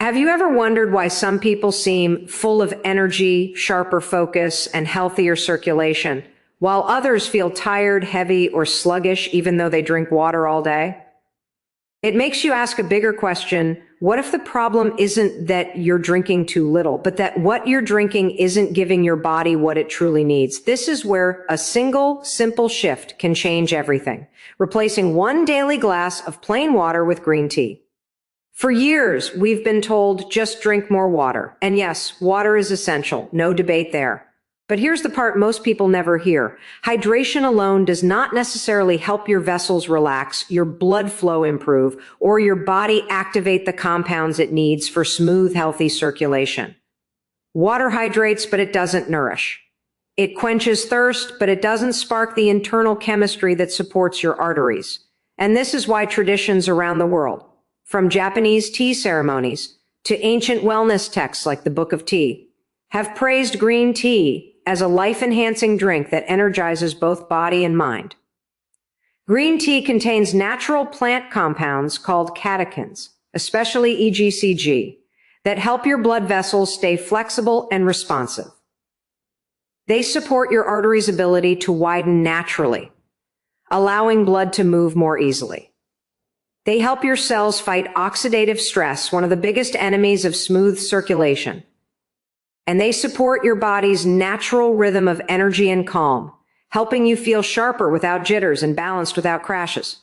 Have you ever wondered why some people seem full of energy, sharper focus, and healthier circulation, while others feel tired, heavy, or sluggish even though they drink water all day? It makes you ask a bigger question. What if the problem isn't that you're drinking too little, but that what you're drinking isn't giving your body what it truly needs? This is where a single, simple shift can change everything, replacing one daily glass of plain water with green tea. For years, we've been told just drink more water. And yes, water is essential. No debate there. But here's the part most people never hear. Hydration alone does not necessarily help your vessels relax, your blood flow improve, or your body activate the compounds it needs for smooth, healthy circulation. Water hydrates, but it doesn't nourish. It quenches thirst, but it doesn't spark the internal chemistry that supports your arteries. And this is why traditions around the world, from Japanese tea ceremonies to ancient wellness texts like the Book of Tea, have praised green tea as a life-enhancing drink that energizes both body and mind. Green tea contains natural plant compounds called catechins, especially EGCG, that help your blood vessels stay flexible and responsive. They support your arteries' ability to widen naturally, allowing blood to move more easily. They help your cells fight oxidative stress, one of the biggest enemies of smooth circulation. And they support your body's natural rhythm of energy and calm, helping you feel sharper without jitters and balanced without crashes.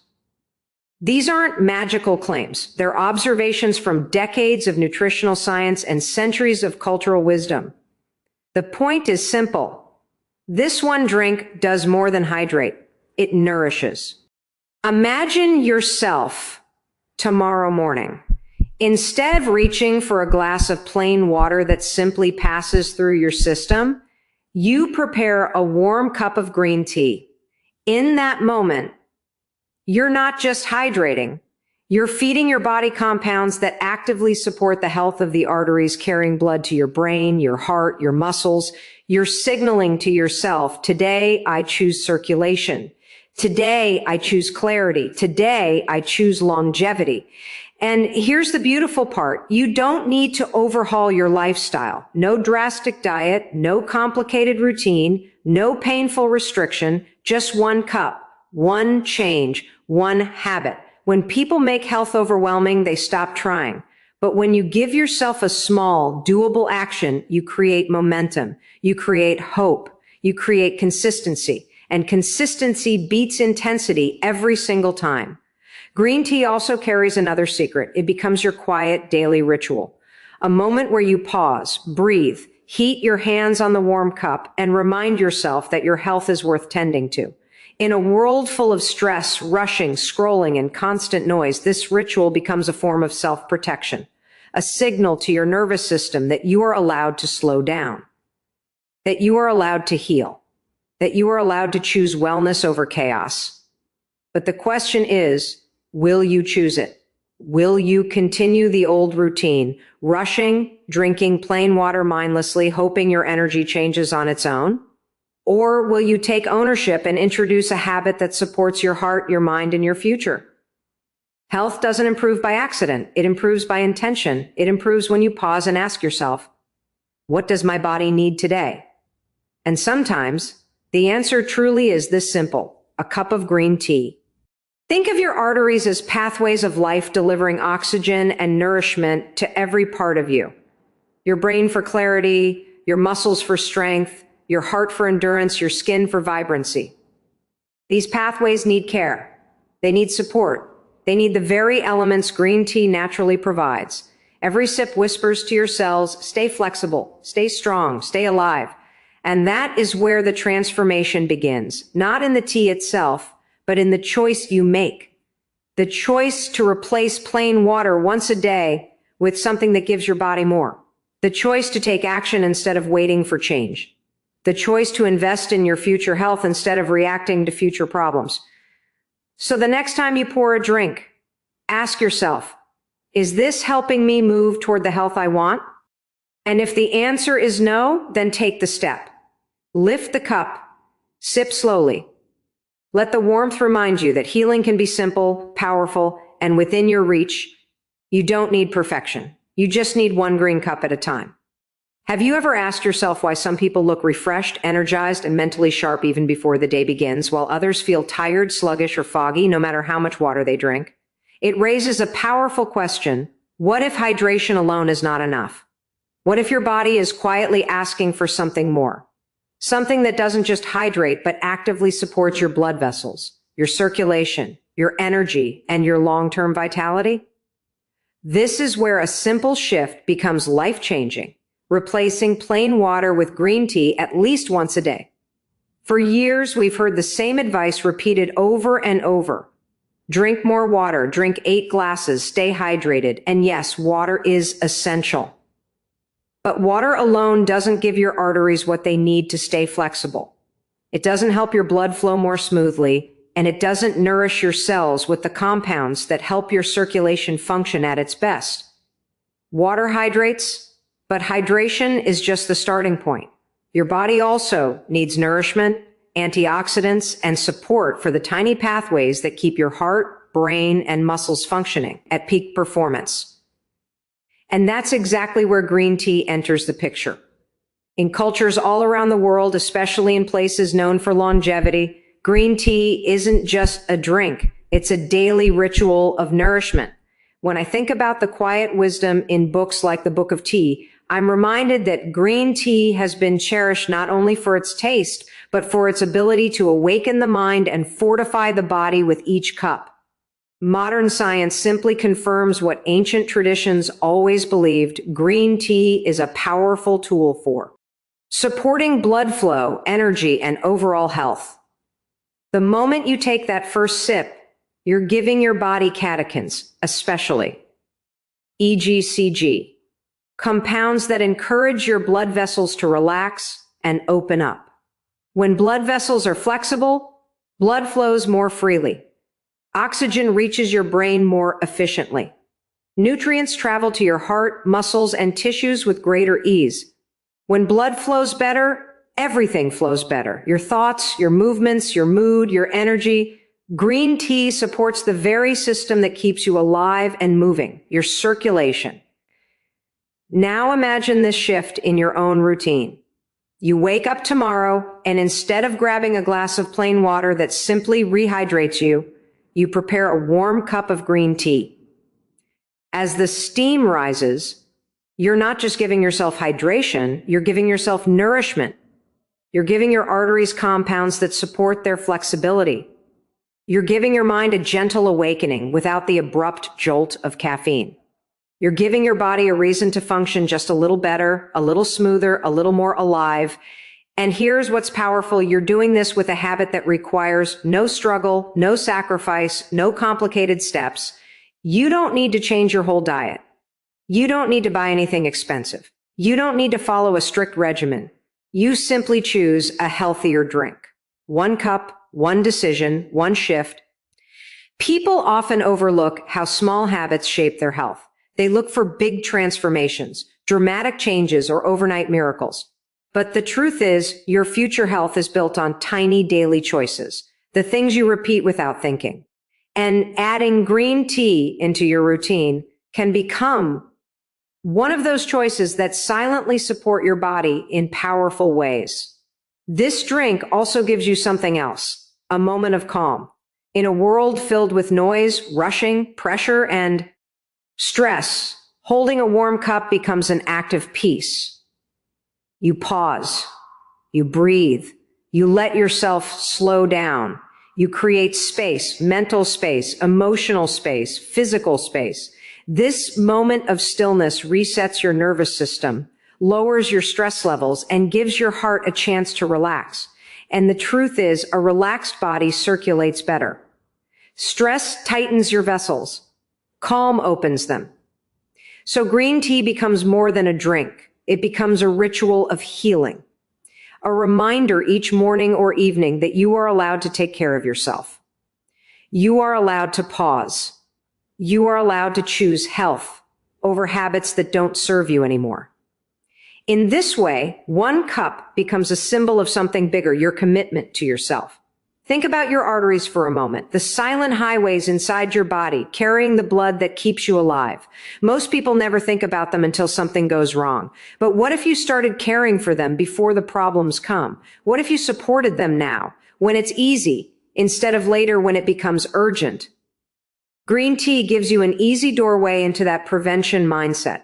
These aren't magical claims. They're observations from decades of nutritional science and centuries of cultural wisdom. The point is simple. This one drink does more than hydrate. It nourishes. Imagine yourself tomorrow morning. Instead of reaching for a glass of plain water that simply passes through your system, you prepare a warm cup of green tea. In that moment, you're not just hydrating. You're feeding your body compounds that actively support the health of the arteries carrying blood to your brain, your heart, your muscles. You're signaling to yourself, today I choose circulation. Today, I choose clarity. Today, I choose longevity. And here's the beautiful part. You don't need to overhaul your lifestyle. No drastic diet, no complicated routine, no painful restriction, just one cup, one change, one habit. When people make health overwhelming, they stop trying. But when you give yourself a small, doable action, you create momentum, you create hope, you create consistency. And consistency beats intensity every single time. Green tea also carries another secret. It becomes your quiet daily ritual. A moment where you pause, breathe, heat your hands on the warm cup, and remind yourself that your health is worth tending to. In a world full of stress, rushing, scrolling, and constant noise, this ritual becomes a form of self-protection, a signal to your nervous system that you are allowed to slow down, that you are allowed to heal, that you are allowed to choose wellness over chaos. But the question is, will you choose it? Will you continue the old routine, rushing, drinking plain water mindlessly, hoping your energy changes on its own? Or will you take ownership and introduce a habit that supports your heart, your mind, and your future? Health doesn't improve by accident. It improves by intention. It improves when you pause and ask yourself, what does my body need today? And sometimes the answer truly is this simple: a cup of green tea. Think of your arteries as pathways of life delivering oxygen and nourishment to every part of you. Your brain for clarity, your muscles for strength, your heart for endurance, your skin for vibrancy. These pathways need care. They need support. They need the very elements green tea naturally provides. Every sip whispers to your cells, stay flexible, stay strong, stay alive. And that is where the transformation begins, not in the tea itself, but in the choice you make. The choice to replace plain water once a day with something that gives your body more. The choice to take action instead of waiting for change. The choice to invest in your future health instead of reacting to future problems. So the next time you pour a drink, ask yourself, is this helping me move toward the health I want? And if the answer is no, then take the step. Lift the cup, sip slowly. Let the warmth remind you that healing can be simple, powerful, and within your reach. You don't need perfection. You just need one green cup at a time. Have you ever asked yourself why some people look refreshed, energized, and mentally sharp even before the day begins, while others feel tired, sluggish, or foggy no matter how much water they drink? It raises a powerful question. What if hydration alone is not enough? What if your body is quietly asking for something more? Something that doesn't just hydrate, but actively supports your blood vessels, your circulation, your energy, and your long-term vitality? This is where a simple shift becomes life-changing, replacing plain water with green tea at least once a day. For years, we've heard the same advice repeated over and over. Drink more water, drink 8 glasses, stay hydrated, and yes, water is essential. But water alone doesn't give your arteries what they need to stay flexible. It doesn't help your blood flow more smoothly, and it doesn't nourish your cells with the compounds that help your circulation function at its best. Water hydrates, but hydration is just the starting point. Your body also needs nourishment, antioxidants, and support for the tiny pathways that keep your heart, brain, and muscles functioning at peak performance. And that's exactly where green tea enters the picture. In cultures all around the world, especially in places known for longevity, green tea isn't just a drink. It's a daily ritual of nourishment. When I think about the quiet wisdom in books like the Book of Tea, I'm reminded that green tea has been cherished not only for its taste, but for its ability to awaken the mind and fortify the body with each cup. Modern science simply confirms what ancient traditions always believed: green tea is a powerful tool for supporting blood flow, energy, and overall health. The moment you take that first sip, you're giving your body catechins, especially EGCG, compounds that encourage your blood vessels to relax and open up. When blood vessels are flexible, blood flows more freely. Oxygen reaches your brain more efficiently. Nutrients travel to your heart, muscles, and tissues with greater ease. When blood flows better, everything flows better. Your thoughts, your movements, your mood, your energy. Green tea supports the very system that keeps you alive and moving, your circulation. Now imagine this shift in your own routine. You wake up tomorrow, and instead of grabbing a glass of plain water that simply rehydrates you, you prepare a warm cup of green tea. As the steam rises, you're not just giving yourself hydration, you're giving yourself nourishment. You're giving your arteries compounds that support their flexibility. You're giving your mind a gentle awakening without the abrupt jolt of caffeine. You're giving your body a reason to function just a little better, a little smoother, a little more alive. And here's what's powerful. You're doing this with a habit that requires no struggle, no sacrifice, no complicated steps. You don't need to change your whole diet. You don't need to buy anything expensive. You don't need to follow a strict regimen. You simply choose a healthier drink. 1 cup, 1 decision, 1 shift. People often overlook how small habits shape their health. They look for big transformations, dramatic changes, or overnight miracles. But the truth is, your future health is built on tiny daily choices, the things you repeat without thinking. And adding green tea into your routine can become one of those choices that silently support your body in powerful ways. This drink also gives you something else, a moment of calm. In a world filled with noise, rushing, pressure, and stress, holding a warm cup becomes an act of peace. You pause, you breathe, you let yourself slow down. You create space, mental space, emotional space, physical space. This moment of stillness resets your nervous system, lowers your stress levels, and gives your heart a chance to relax. And the truth is, a relaxed body circulates better. Stress tightens your vessels. Calm opens them. So green tea becomes more than a drink. It becomes a ritual of healing, a reminder each morning or evening that you are allowed to take care of yourself. You are allowed to pause. You are allowed to choose health over habits that don't serve you anymore. In this way, 1 cup becomes a symbol of something bigger, your commitment to yourself. Think about your arteries for a moment, the silent highways inside your body, carrying the blood that keeps you alive. Most people never think about them until something goes wrong. But what if you started caring for them before the problems come? What if you supported them now, when it's easy, instead of later when it becomes urgent? Green tea gives you an easy doorway into that prevention mindset.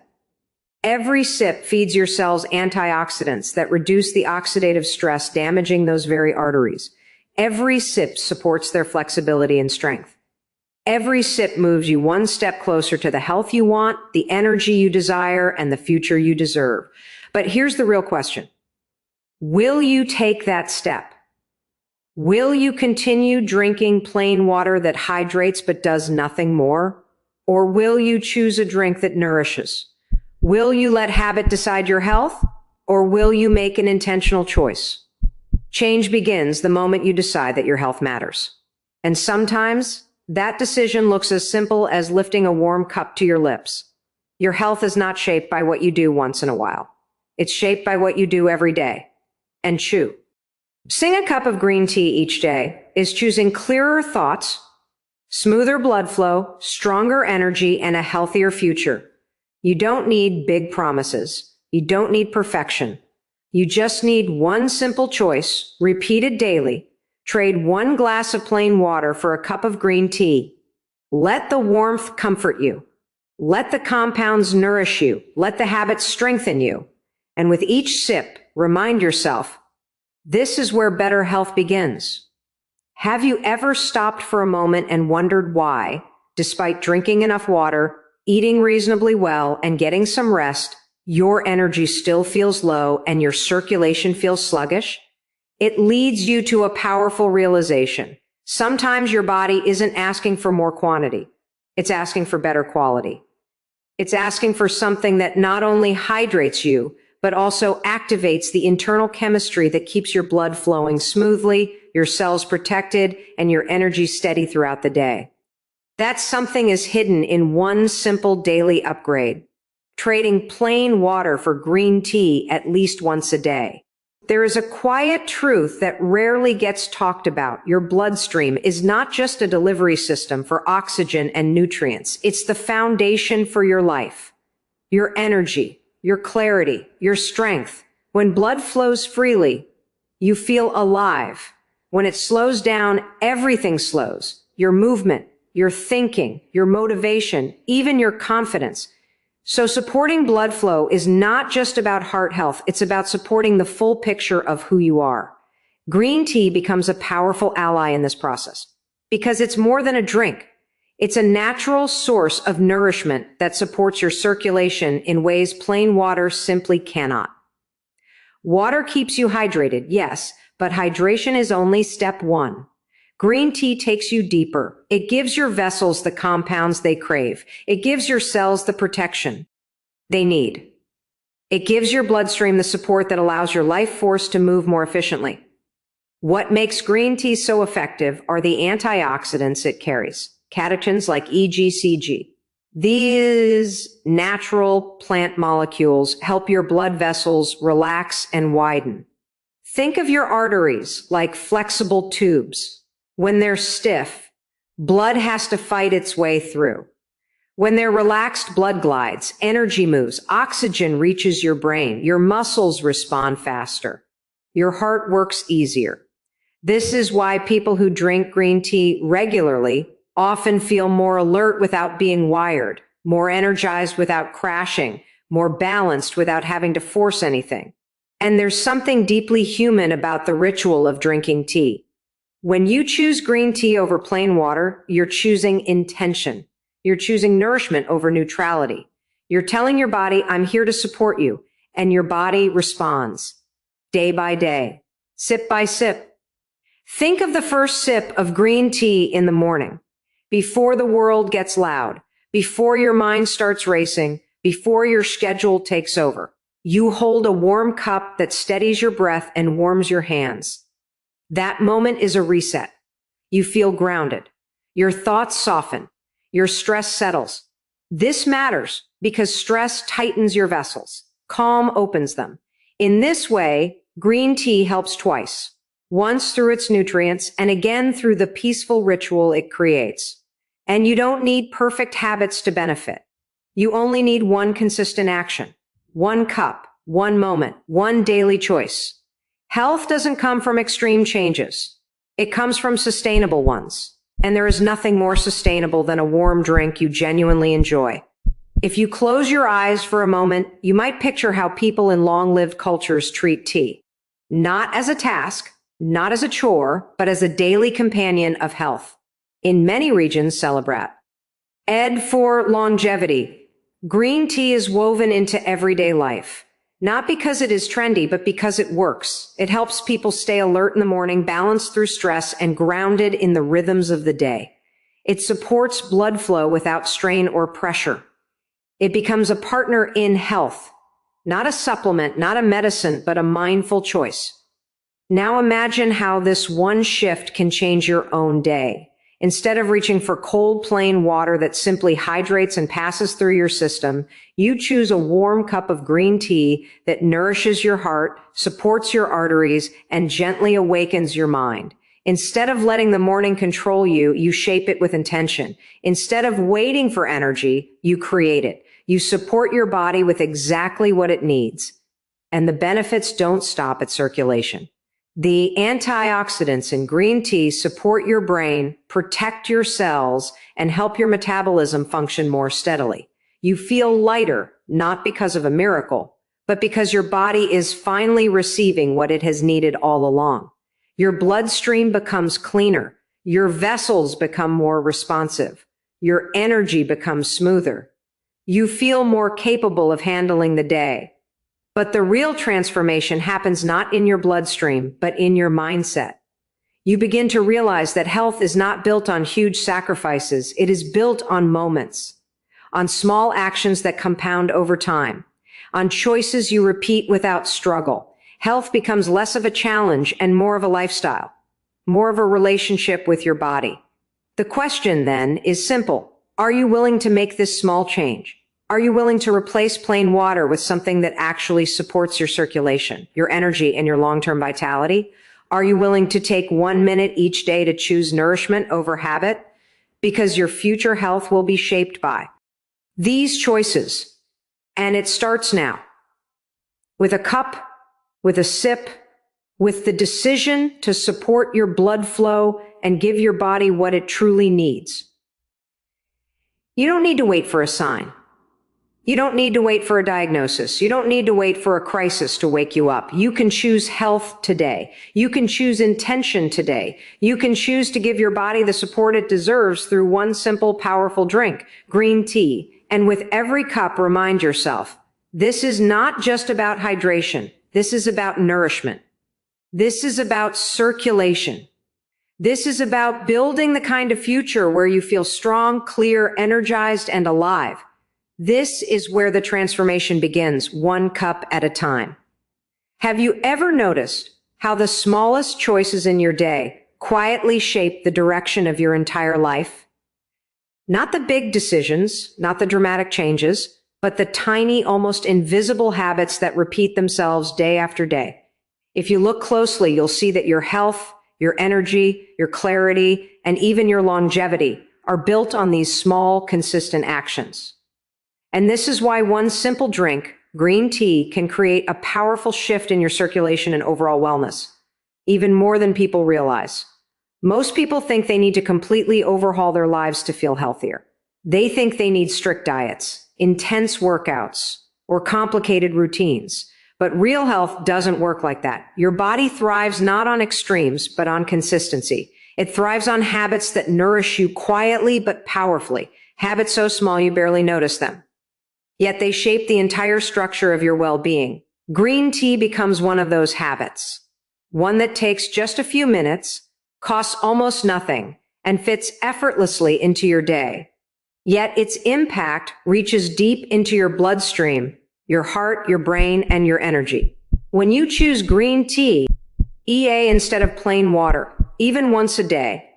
Every sip feeds your cells antioxidants that reduce the oxidative stress damaging those very arteries. Every sip supports their flexibility and strength. Every sip moves you one step closer to the health you want, the energy you desire, and the future you deserve. But here's the real question. Will you take that step? Will you continue drinking plain water that hydrates but does nothing more? Or will you choose a drink that nourishes? Will you let habit decide your health? Or will you make an intentional choice? Change begins the moment you decide that your health matters. And sometimes that decision looks as simple as lifting a warm cup to your lips. Your health is not shaped by what you do once in a while. It's shaped by what you do every day. And chew. Sing a cup of green tea each day is choosing clearer thoughts, smoother blood flow, stronger energy, and a healthier future. You don't need big promises. You don't need perfection. You just need one simple choice, repeated daily. Trade one glass of plain water for a cup of green tea. Let the warmth comfort you. Let the compounds nourish you. Let the habits strengthen you. And with each sip, remind yourself, this is where better health begins. Have you ever stopped for a moment and wondered why, despite drinking enough water, eating reasonably well, and getting some rest, your energy still feels low and your circulation feels sluggish? It leads you to a powerful realization. Sometimes your body isn't asking for more quantity. It's asking for better quality. It's asking for something that not only hydrates you, but also activates the internal chemistry that keeps your blood flowing smoothly, your cells protected, and your energy steady throughout the day. That something is hidden in one simple daily upgrade. Trading plain water for green tea at least once a day. There is a quiet truth that rarely gets talked about. Your bloodstream is not just a delivery system for oxygen and nutrients. It's the foundation for your life, your energy, your clarity, your strength. When blood flows freely, you feel alive. When it slows down, everything slows. Your movement, your thinking, your motivation, even your confidence. So supporting blood flow is not just about heart health. It's about supporting the full picture of who you are. Green tea becomes a powerful ally in this process because it's more than a drink. It's a natural source of nourishment that supports your circulation in ways plain water simply cannot. Water keeps you hydrated, yes, but hydration is only step one. Green tea takes you deeper. It gives your vessels the compounds they crave. It gives your cells the protection they need. It gives your bloodstream the support that allows your life force to move more efficiently. What makes green tea so effective are the antioxidants it carries, catechins like EGCG. These natural plant molecules help your blood vessels relax and widen. Think of your arteries like flexible tubes. When they're stiff, blood has to fight its way through. When they're relaxed, blood glides, energy moves, oxygen reaches your brain, your muscles respond faster, your heart works easier. This is why people who drink green tea regularly often feel more alert without being wired, more energized without crashing, more balanced without having to force anything. And there's something deeply human about the ritual of drinking tea. When you choose green tea over plain water, you're choosing intention. You're choosing nourishment over neutrality. You're telling your body, I'm here to support you. And your body responds day by day, sip by sip. Think of the first sip of green tea in the morning, before the world gets loud, before your mind starts racing, before your schedule takes over. You hold a warm cup that steadies your breath and warms your hands. That moment is a reset. You feel grounded. Your thoughts soften. Your stress settles. This matters because stress tightens your vessels. Calm opens them. In this way, green tea helps twice. once through its nutrients and again through the peaceful ritual it creates. And you don't need perfect habits to benefit. You only need one consistent action, one cup, one moment, one daily choice. Health doesn't come from extreme changes. It comes from sustainable ones. And there is nothing more sustainable than a warm drink you genuinely enjoy. If you close your eyes for a moment, you might picture how people in long-lived cultures treat tea. Not as a task, not as a chore, but as a daily companion of health. In many regions, celebrate. Ed for longevity. Green tea is woven into everyday life. Not because it is trendy, but because it works. It helps people stay alert in the morning, balanced through stress, and grounded in the rhythms of the day. It supports blood flow without strain or pressure. It becomes a partner in health. Not a supplement, not a medicine, but a mindful choice. Now imagine how this one shift can change your own day. Instead of reaching for cold, plain water that simply hydrates and passes through your system, you choose a warm cup of green tea that nourishes your heart, supports your arteries, and gently awakens your mind. Instead of letting the morning control you, you shape it with intention. Instead of waiting for energy, you create it. You support your body with exactly what it needs. And the benefits don't stop at circulation. The antioxidants in green tea support your brain, protect your cells, and help your metabolism function more steadily. You feel lighter, not because of a miracle, but because your body is finally receiving what it has needed all along. Your bloodstream becomes cleaner. Your vessels become more responsive. Your energy becomes smoother. You feel more capable of handling the day. But the real transformation happens not in your bloodstream, but in your mindset. You begin to realize that health is not built on huge sacrifices. It is built on moments, on small actions that compound over time, on choices you repeat without struggle. Health becomes less of a challenge and more of a lifestyle, more of a relationship with your body. The question then is simple. Are you willing to make this small change? Are you willing to replace plain water with something that actually supports your circulation, your energy, and your long-term vitality? Are you willing to take 1 minute each day to choose nourishment over habit? Because your future health will be shaped by these choices. And it starts now. With a cup, with a sip, with the decision to support your blood flow and give your body what it truly needs. You don't need to wait for a sign. You don't need to wait for a diagnosis. You don't need to wait for a crisis to wake you up. You can choose health today. You can choose intention today. You can choose to give your body the support it deserves through one simple, powerful drink, green tea. And with every cup, remind yourself, this is not just about hydration. This is about nourishment. This is about circulation. This is about building the kind of future where you feel strong, clear, energized, and alive. This is where the transformation begins, one cup at a time. Have you ever noticed how the smallest choices in your day quietly shape the direction of your entire life? Not the big decisions, not the dramatic changes, but the tiny, almost invisible habits that repeat themselves day after day. If you look closely, you'll see that your health, your energy, your clarity, and even your longevity are built on these small, consistent actions. And this is why one simple drink, green tea, can create a powerful shift in your circulation and overall wellness, even more than people realize. Most people think they need to completely overhaul their lives to feel healthier. They think they need strict diets, intense workouts, or complicated routines. But real health doesn't work like that. Your body thrives not on extremes, but on consistency. It thrives on habits that nourish you quietly but powerfully, habits so small you barely notice them. Yet they shape the entire structure of your well-being. Green tea becomes one of those habits, one that takes just a few minutes, costs almost nothing, and fits effortlessly into your day. Yet its impact reaches deep into your bloodstream, your heart, your brain, and your energy. When you choose green tea, instead of plain water, even once a day,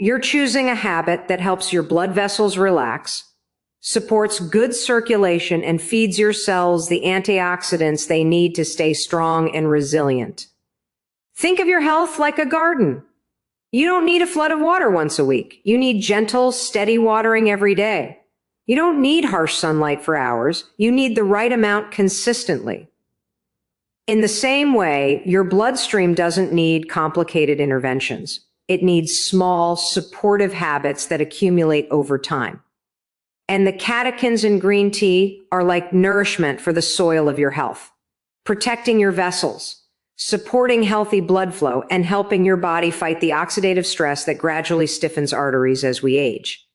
you're choosing a habit that helps your blood vessels relax, supports good circulation, and feeds your cells the antioxidants they need to stay strong and resilient. Think of your health like a garden. You don't need a flood of water once a week. You need gentle, steady watering every day. You don't need harsh sunlight for hours. You need the right amount consistently. In the same way, your bloodstream doesn't need complicated interventions. It needs small, supportive habits that accumulate over time. And the catechins in green tea are like nourishment for the soil of your health, protecting your vessels, supporting healthy blood flow, and helping your body fight the oxidative stress that gradually stiffens arteries as we age.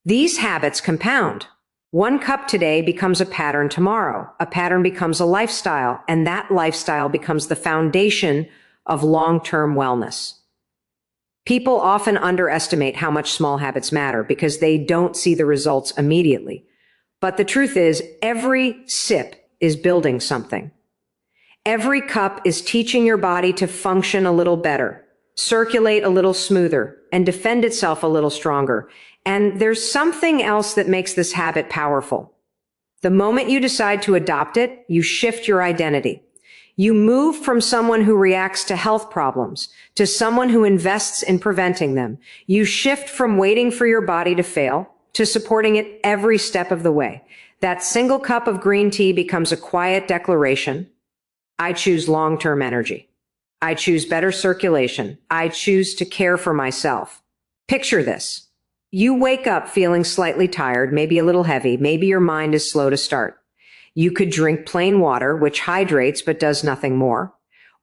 These habits compound. 1 cup today becomes a pattern tomorrow. A pattern becomes a lifestyle, and that lifestyle becomes the foundation of long-term wellness. People often underestimate how much small habits matter because they don't see the results immediately. But the truth is, every sip is building something. Every cup is teaching your body to function a little better, circulate a little smoother, and defend itself a little stronger. And there's something else that makes this habit powerful. The moment you decide to adopt it, you shift your identity. You move from someone who reacts to health problems to someone who invests in preventing them. You shift from waiting for your body to fail to supporting it every step of the way. That single cup of green tea becomes a quiet declaration. I choose long-term energy. I choose better circulation. I choose to care for myself. Picture this. You wake up feeling slightly tired, maybe a little heavy, maybe your mind is slow to start. You could drink plain water, which hydrates but does nothing more.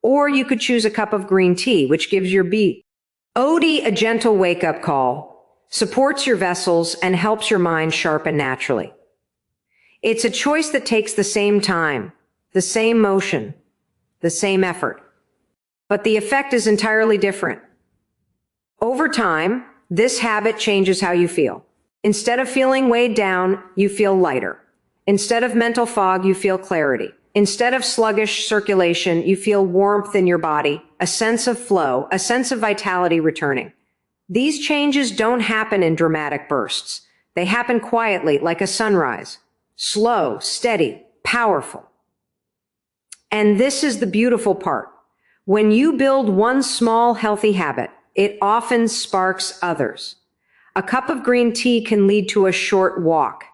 Or you could choose a cup of green tea, which gives your body a gentle wake-up call, supports your vessels, and helps your mind sharpen naturally. It's a choice that takes the same time, the same motion, the same effort. But the effect is entirely different. Over time, this habit changes how you feel. Instead of feeling weighed down, you feel lighter. Instead of mental fog, you feel clarity. Instead of sluggish circulation, you feel warmth in your body, a sense of flow, a sense of vitality returning. These changes don't happen in dramatic bursts. They happen quietly, like a sunrise. Slow, steady, powerful. And this is the beautiful part. When you build one small, healthy habit, it often sparks others. A cup of green tea can lead to a short walk.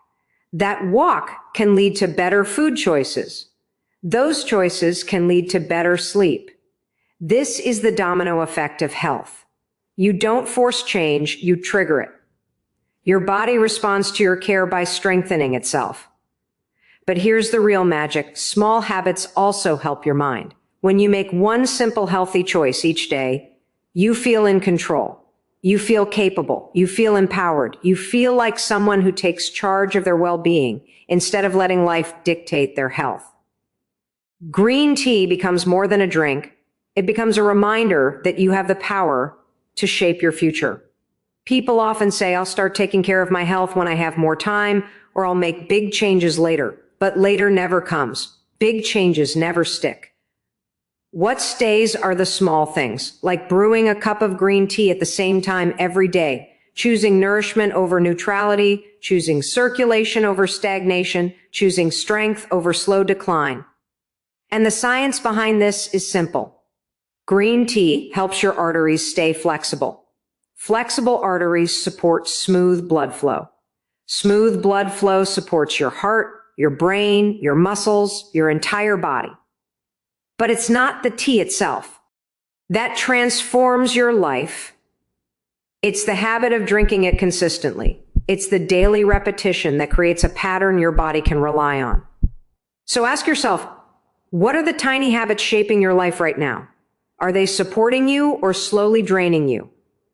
That walk can lead to better food choices. Those choices can lead to better sleep. This is the domino effect of health. You don't force change, you trigger it. Your body responds to your care by strengthening itself. But here's the real magic. Small habits also help your mind. When you make one simple healthy choice each day, you feel in control. You feel capable. You feel empowered. You feel like someone who takes charge of their well-being instead of letting life dictate their health. Green tea becomes more than a drink. It becomes a reminder that you have the power to shape your future. People often say, I'll start taking care of my health when I have more time, or I'll make big changes later. But later never comes. Big changes never stick. What stays are the small things, like brewing a cup of green tea at the same time every day, choosing nourishment over neutrality, choosing circulation over stagnation, choosing strength over slow decline. And the science behind this is simple. Green tea helps your arteries stay flexible. Flexible arteries support smooth blood flow. Smooth blood flow supports your heart, your brain, your muscles, your entire body. But it's not the tea itself that transforms your life. It's the habit of drinking it consistently. It's the daily repetition that creates a pattern your body can rely on. So ask yourself, what are the tiny habits shaping your life right now? Are they supporting you or slowly draining you?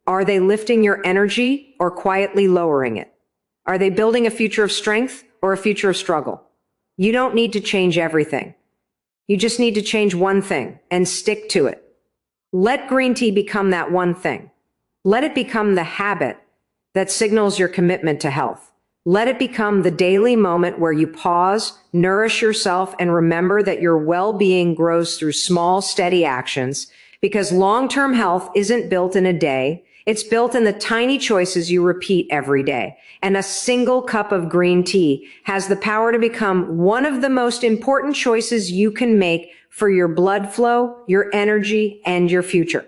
Are they lifting your energy or quietly lowering it? Are they building a future of strength or a future of struggle? You don't need to change everything. You just need to change one thing and stick to it. Let green tea become that one thing. Let it become the habit that signals your commitment to health. Let it become the daily moment where you pause, nourish yourself, and remember that your well-being grows through small, steady actions, because long-term health isn't built in a day. It's built in the tiny choices you repeat every day. And a single cup of green tea has the power to become one of the most important choices you can make for your blood flow, your energy, and your future.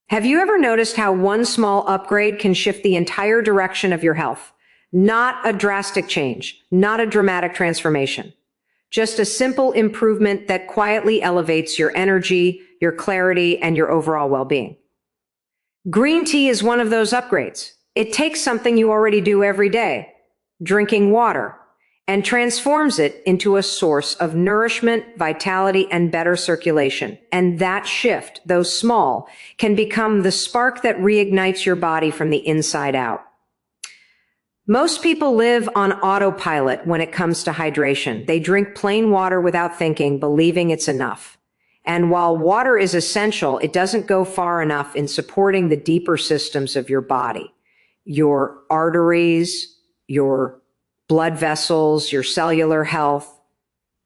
Have you ever noticed how one small upgrade can shift the entire direction of your health? Not a drastic change, not a dramatic transformation. Just a simple improvement that quietly elevates your energy, your clarity, and your overall well-being. Green tea is one of those upgrades. It takes something you already do every day, drinking water, and transforms it into a source of nourishment, vitality, and better circulation. And that shift, though small, can become the spark that reignites your body from the inside out. Most people live on autopilot when it comes to hydration. They drink plain water without thinking, believing it's enough. And while water is essential, it doesn't go far enough in supporting the deeper systems of your body. Your arteries, your blood vessels, your cellular health.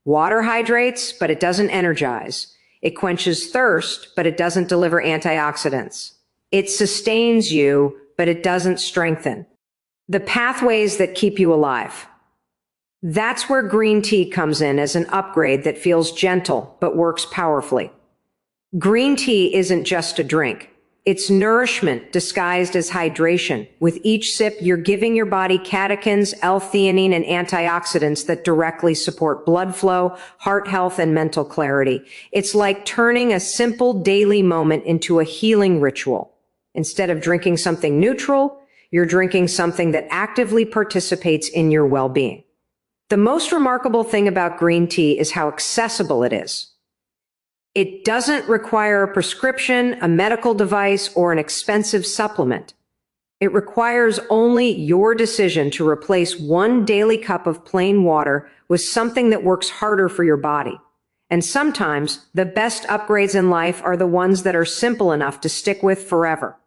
Water hydrates, but it doesn't energize. It quenches thirst, but it doesn't deliver antioxidants. It sustains you, but it doesn't strengthen the pathways that keep you alive. That's where green tea comes in as an upgrade that feels gentle but works powerfully. Green tea isn't just a drink. It's nourishment disguised as hydration. With each sip, you're giving your body catechins, L-theanine, and antioxidants that directly support blood flow, heart health, and mental clarity. It's like turning a simple daily moment into a healing ritual. Instead of drinking something neutral, you're drinking something that actively participates in your well-being. The most remarkable thing about green tea is how accessible it is. It doesn't require a prescription, a medical device, or an expensive supplement. It requires only your decision to replace one daily cup of plain water with something that works harder for your body. And sometimes the best upgrades in life are the ones that are simple enough to stick with forever.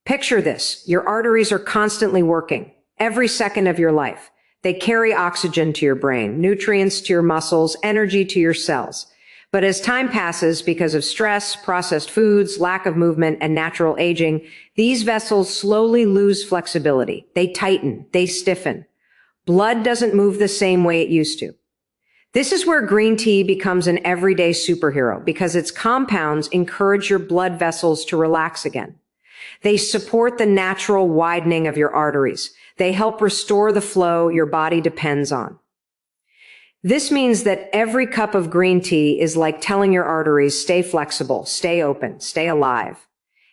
Picture this. Your arteries are constantly working every second of your life. They carry oxygen to your brain, nutrients to your muscles, energy to your cells. But as time passes, because of stress, processed foods, lack of movement, and natural aging, these vessels slowly lose flexibility. They tighten, they stiffen. Blood doesn't move the same way it used to. This is where green tea becomes an everyday superhero, because its compounds encourage your blood vessels to relax again. They support the natural widening of your arteries. They help restore the flow your body depends on. This means that every cup of green tea is like telling your arteries, stay flexible, stay open, stay alive.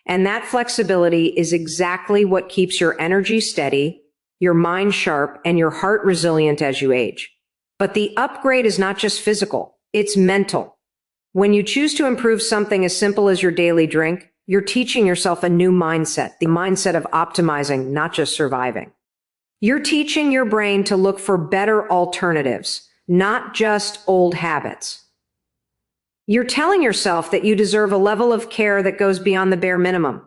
And that flexibility is exactly what keeps your energy steady, your mind sharp, and your heart resilient as you age. But the upgrade is not just physical, it's mental. When you choose to improve something as simple as your daily drink, you're teaching yourself a new mindset, the mindset of optimizing, not just surviving. You're teaching your brain to look for better alternatives, not just old habits. You're telling yourself that you deserve a level of care that goes beyond the bare minimum.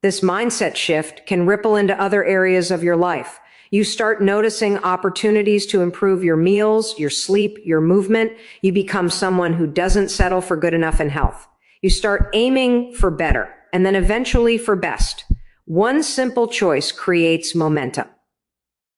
This mindset shift can ripple into other areas of your life. You start noticing opportunities to improve your meals, your sleep, your movement. You become someone who doesn't settle for good enough in health. You start aiming for better, and then eventually for best. One simple choice creates momentum.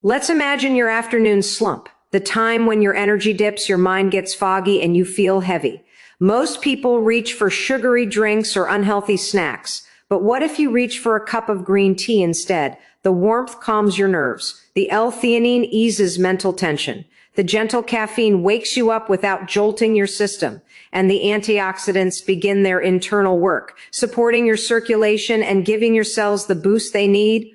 Let's imagine your afternoon slump, the time when your energy dips, your mind gets foggy, and you feel heavy. Most people reach for sugary drinks or unhealthy snacks. But what if you reach for a cup of green tea instead? The warmth calms your nerves. The L-theanine eases mental tension. The gentle caffeine wakes you up without jolting your system. And the antioxidants begin their internal work, supporting your circulation and giving your cells the boost they need.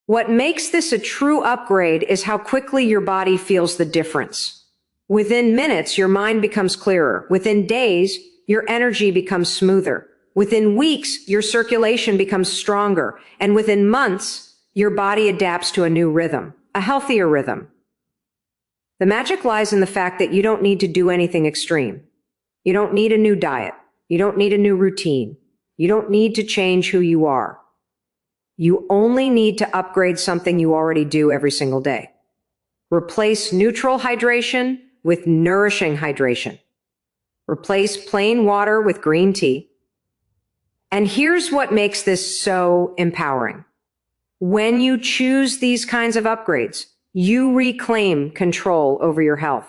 What makes this a true upgrade is how quickly your body feels the difference. Within minutes, your mind becomes clearer. Within days, your energy becomes smoother. Within weeks, your circulation becomes stronger. And within months, your body adapts to a new rhythm, a healthier rhythm. The magic lies in the fact that you don't need to do anything extreme. You don't need a new diet. You don't need a new routine. You don't need to change who you are. You only need to upgrade something you already do every single day. Replace neutral hydration with nourishing hydration. Replace plain water with green tea. And here's what makes this so empowering. When you choose these kinds of upgrades, you reclaim control over your health.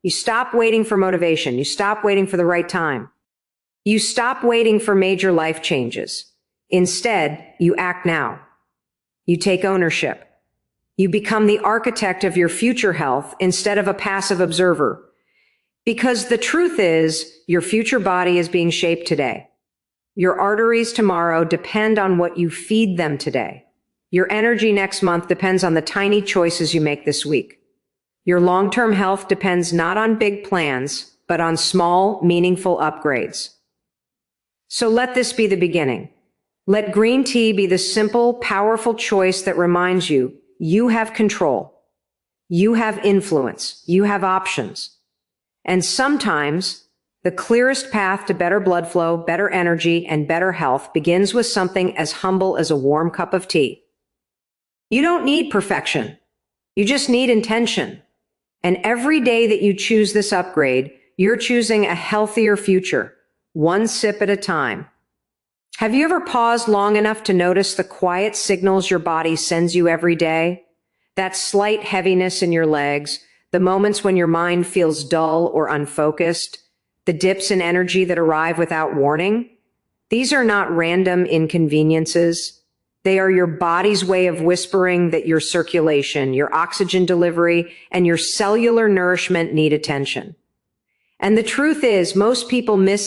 You stop waiting for motivation. You stop waiting for the right time. You stop waiting for major life changes. Instead, you act now. You take ownership. You become the architect of your future health instead of a passive observer. Because the truth is, your future body is being shaped today. Your arteries tomorrow depend on what you feed them today. Your energy next month depends on the tiny choices you make this week. Your long-term health depends not on big plans, but on small, meaningful upgrades. So let this be the beginning. Let green tea be the simple, powerful choice that reminds you, you have control. You have influence. You have options. And sometimes, the clearest path to better blood flow, better energy, and better health begins with something as humble as a warm cup of tea. You don't need perfection. You just need intention. And every day that you choose this upgrade, you're choosing a healthier future, one sip at a time. Have you ever paused long enough to notice the quiet signals your body sends you every day? That slight heaviness in your legs, the moments when your mind feels dull or unfocused, the dips in energy that arrive without warning? These are not random inconveniences. They are your body's way of whispering that your circulation, your oxygen delivery, and your cellular nourishment need attention. And the truth is, most people miss